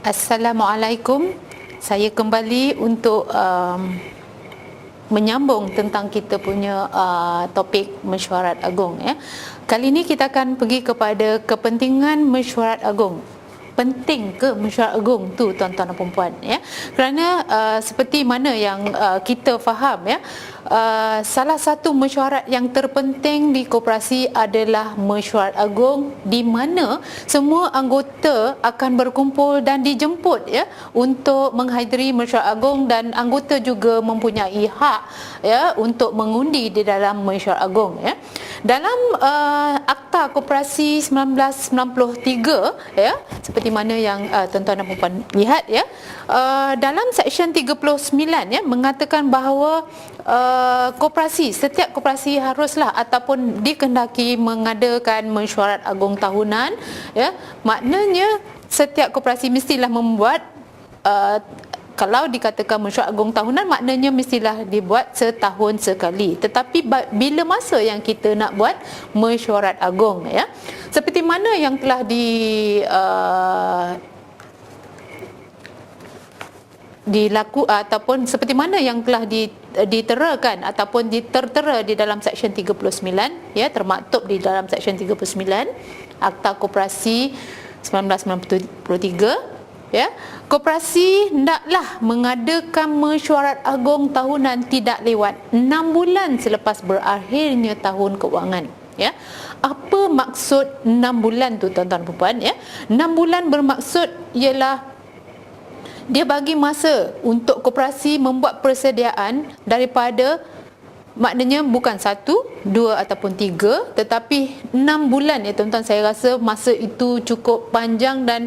Assalamualaikum. Saya kembali untuk menyambung tentang kita punya topik mesyuarat agung ya. Kali ini kita akan pergi kepada kepentingan mesyuarat agung. Penting ke mesyuarat agung tu tuan-tuan dan puan-puan ya. Kerana seperti mana yang kita faham ya, salah satu mesyuarat yang terpenting di koperasi adalah mesyuarat agung, di mana semua anggota akan berkumpul dan dijemput ya untuk menghadiri mesyuarat agung, dan anggota juga mempunyai hak ya untuk mengundi di dalam mesyuarat agung ya. Dalam Akta Koperasi 1993 ya, seperti mana yang tuan-tuan dan puan-puan lihat ya, dalam Seksyen 39 ya mengatakan bahawa setiap koperasi haruslah ataupun dikehendaki mengadakan mesyuarat agung tahunan ya. Maknanya setiap koperasi mestilah membuat, kalau dikatakan mesyuarat agung tahunan, maknanya mestilah dibuat setahun sekali. Tetapi bila masa yang kita nak buat mesyuarat agung ya, seperti mana yang telah ataupun seperti mana yang telah diterakan ataupun tertera di dalam Seksyen 39 ya, termaktub di dalam Seksyen 39 Akta Koperasi 1993 ya. Koperasi hendaklah mengadakan mesyuarat agung tahunan tidak lewat 6 bulan selepas berakhirnya tahun keuangan ya. Apa maksud 6 bulan tu tuan-tuan dan puan ya? 6 bulan bermaksud ialah dia bagi masa untuk koperasi membuat persediaan daripada, maknanya bukan 1, 2 ataupun 3, tetapi 6 bulan ya tuan-tuan. Saya rasa masa itu cukup panjang dan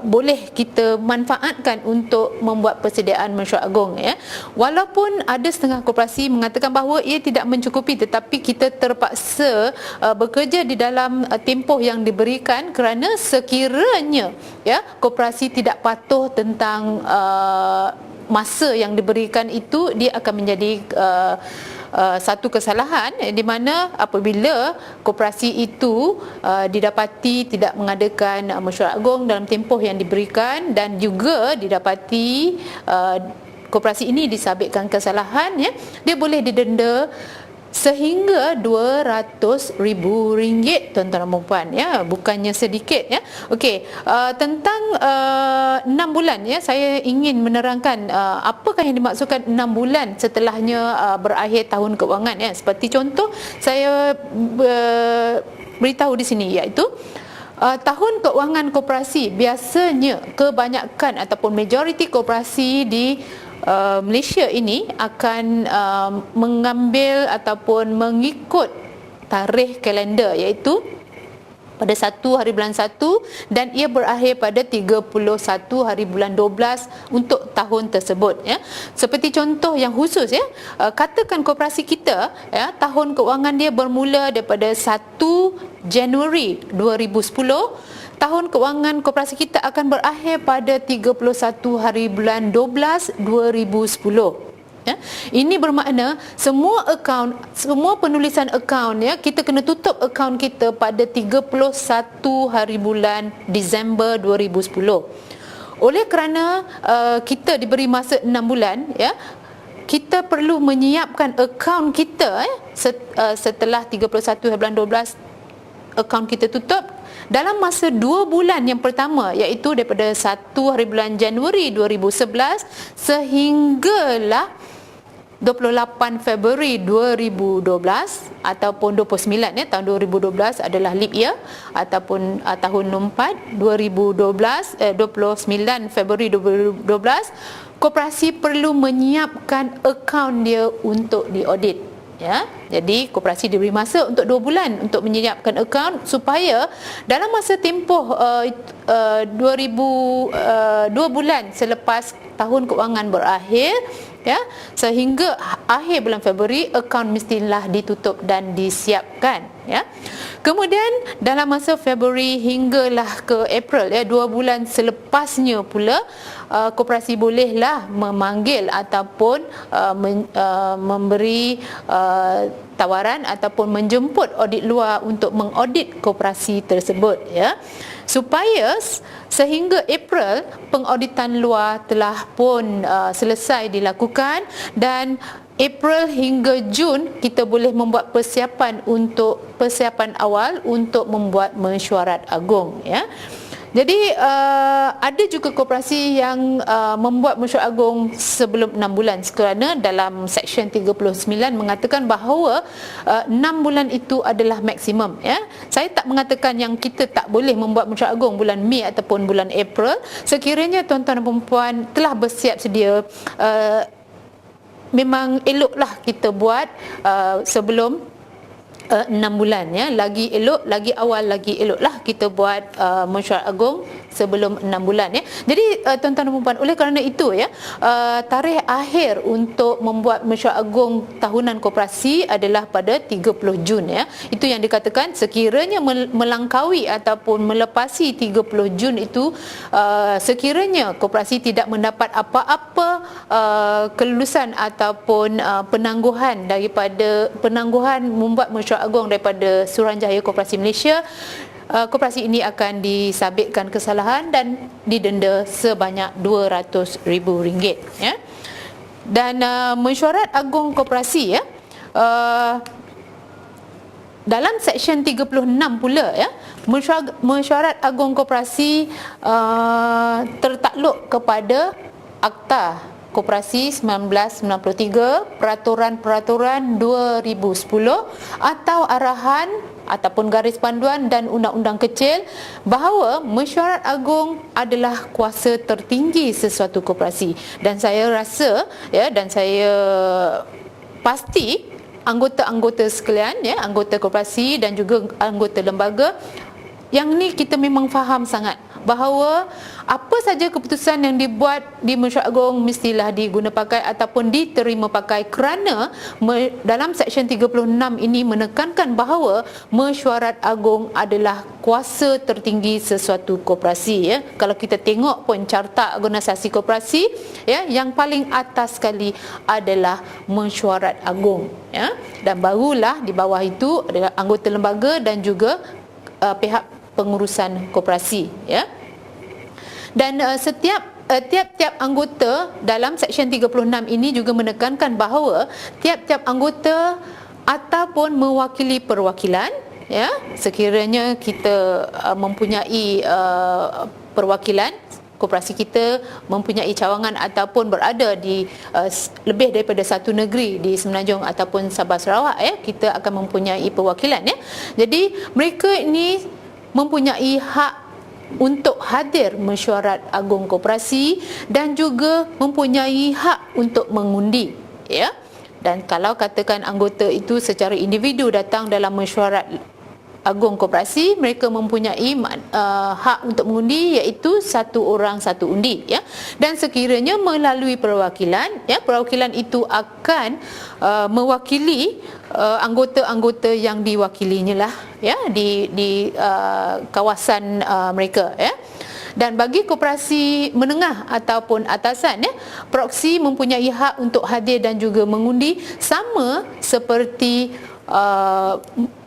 boleh kita manfaatkan untuk membuat persediaan mesyuarat agung ya. Walaupun ada setengah koperasi mengatakan bahawa ia tidak mencukupi, tetapi kita terpaksa bekerja di dalam tempoh yang diberikan, kerana sekiranya ya koperasi tidak patuh tentang masa yang diberikan itu, dia akan menjadi satu kesalahan di mana apabila koperasi itu didapati tidak mengadakan mesyuarat agung dalam tempoh yang diberikan, dan juga didapati koperasi ini disabitkan kesalahan ya, dia boleh didenda sehingga RM200,000 tuan-tuan dan puan ya, bukannya sedikit ya. Okey, tentang 6 bulan ya, saya ingin menerangkan apakah yang dimaksudkan 6 bulan setelahnya berakhir tahun keuangan ya. Seperti contoh saya beritahu di sini, iaitu tahun keuangan koperasi biasanya kebanyakan ataupun majoriti koperasi di Malaysia ini akan mengambil ataupun mengikut tarikh kalender, iaitu pada 1 hari bulan 1 dan ia berakhir pada 31 hari bulan 12 untuk tahun tersebut ya. Seperti contoh yang khusus ya, katakan koperasi kita ya, tahun keuangan dia bermula daripada 1 Januari 2010, tahun keuangan koperasi kita akan berakhir pada 31 hari bulan 12 2010 ya. Ini bermakna semua penulisan akaun ya, kita kena tutup akaun kita pada 31 hari bulan Disember 2010. Oleh kerana kita diberi masa 6 bulan ya, kita perlu menyiapkan akaun kita setelah 31 hari bulan 12 akaun kita tutup dalam masa 2 bulan yang pertama, iaitu daripada 1 hari bulan Januari 2011 sehinggalah 28 Februari 2012 ataupun 29 ya, tahun 2012 adalah leap year ataupun tahun nompat 29 Februari 2012, koperasi perlu menyiapkan akaun dia untuk diaudit ya. Jadi koperasi diberi masa untuk 2 bulan untuk menyiapkan akaun, supaya dalam masa tempoh 2 bulan selepas tahun keuangan berakhir ya, sehingga akhir bulan Februari, akaun mestilah ditutup dan disiapkan ya. Kemudian dalam masa Februari hinggalah ke April ya, 2 bulan selepasnya pula, koperasi bolehlah memanggil ataupun memberi tawaran ataupun menjemput audit luar untuk mengaudit koperasi tersebut, ya, supaya sehingga April pengauditan luar telah pun selesai dilakukan, dan April hingga Jun kita boleh membuat persiapan awal untuk membuat mesyuarat agung, ya. Jadi ada juga koperasi yang membuat mesyuarat agung sebelum 6 bulan, kerana dalam Seksyen 39 mengatakan bahawa 6 bulan itu adalah maksimum, ya. Saya tak mengatakan yang kita tak boleh membuat mesyuarat agung bulan Mei ataupun bulan April. Sekiranya tuan-tuan dan puan telah bersiap sedia, memang eloklah kita buat sebelum 6 bulan, ya. Lagi elok, lagi awal lagi eloklah kita buat mesyuarat agung sebelum 6 bulan, ya. Jadi tuan-tuan dan puan, oleh kerana itu, ya, tarikh akhir untuk membuat mesyuarat agung tahunan koperasi adalah pada 30 Jun, ya. Itu yang dikatakan sekiranya melangkaui ataupun melepasi 30 Jun itu, sekiranya koperasi tidak mendapat apa-apa kelulusan ataupun penangguhan membuat mesyuarat agung daripada Suruhanjaya Koperasi Malaysia, koperasi ini akan disabitkan kesalahan dan didenda sebanyak RM200,000, ya. Dan mesyuarat agung koperasi, ya, dalam Seksyen 36 pula, ya, mesyuarat agung koperasi tertakluk kepada Akta Koperasi 1993, Peraturan-Peraturan 2010 atau arahan ataupun garis panduan dan undang-undang kecil bahawa mesyuarat agung adalah kuasa tertinggi sesuatu koperasi. Dan saya rasa, ya, dan saya pasti anggota-anggota sekalian, ya, anggota koperasi dan juga anggota lembaga, yang ni kita memang faham sangat bahawa apa saja keputusan yang dibuat di mesyuarat agung mestilah diguna pakai ataupun diterima pakai, kerana dalam Seksyen 36 ini menekankan bahawa mesyuarat agung adalah kuasa tertinggi sesuatu koperasi, ya. Kalau kita tengok pun carta organisasi koperasi, ya, yang paling atas sekali adalah mesyuarat agung, ya. Dan barulah di bawah itu adalah anggota lembaga dan juga pihak pengurusan koperasi, ya. Dan tiap-tiap anggota dalam Seksyen 36 ini juga menekankan bahawa tiap-tiap anggota ataupun mewakili perwakilan, ya, sekiranya kita mempunyai perwakilan, koperasi kita mempunyai cawangan ataupun berada di lebih daripada satu negeri di Semenanjung ataupun Sabah Sarawak, ya, kita akan mempunyai perwakilan, ya. Jadi mereka ini mempunyai hak untuk hadir mesyuarat agung koperasi dan juga mempunyai hak untuk mengundi, ya. Dan kalau katakan anggota itu secara individu datang dalam mesyuarat agung koperasi, mereka mempunyai hak untuk mengundi, iaitu satu orang satu undi, ya. Dan sekiranya melalui perwakilan, ya, perwakilan itu akan mewakili anggota-anggota yang diwakilinya lah, ya, di kawasan mereka, ya. Dan bagi koperasi menengah ataupun atasan, ya, proksi mempunyai hak untuk hadir dan juga mengundi sama seperti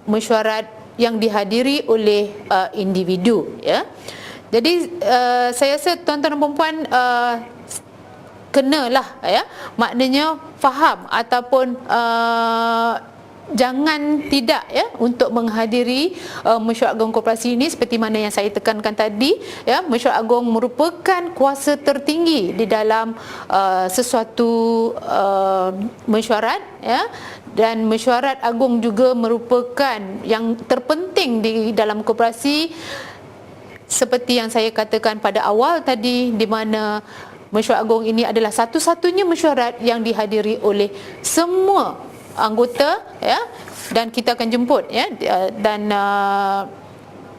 mesyuarat yang dihadiri oleh individu, ya. Jadi saya rasa tuan-tuan dan puan kenalah, ya, maknanya faham ataupun jangan tidak, ya, untuk menghadiri mesyuarat agung koperasi ini. Seperti mana yang saya tekankan tadi, ya, mesyuarat agung merupakan kuasa tertinggi di dalam sesuatu mesyuarat, ya. Dan mesyuarat agung juga merupakan yang terpenting di dalam koperasi, seperti yang saya katakan pada awal tadi, di mana mesyuarat agung ini adalah satu-satunya mesyuarat yang dihadiri oleh semua anggota, ya. Dan kita akan jemput, ya, dan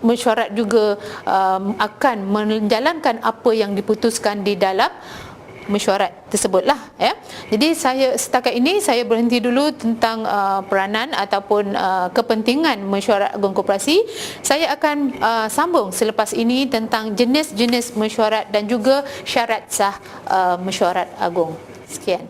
mesyuarat juga akan menjalankan apa yang diputuskan di dalam mesyuarat tersebutlah, ya. Jadi setakat ini saya berhenti dulu tentang peranan ataupun kepentingan mesyuarat agung koperasi. Saya akan sambung selepas ini tentang jenis-jenis mesyuarat dan juga syarat sah mesyuarat agung. Sekian.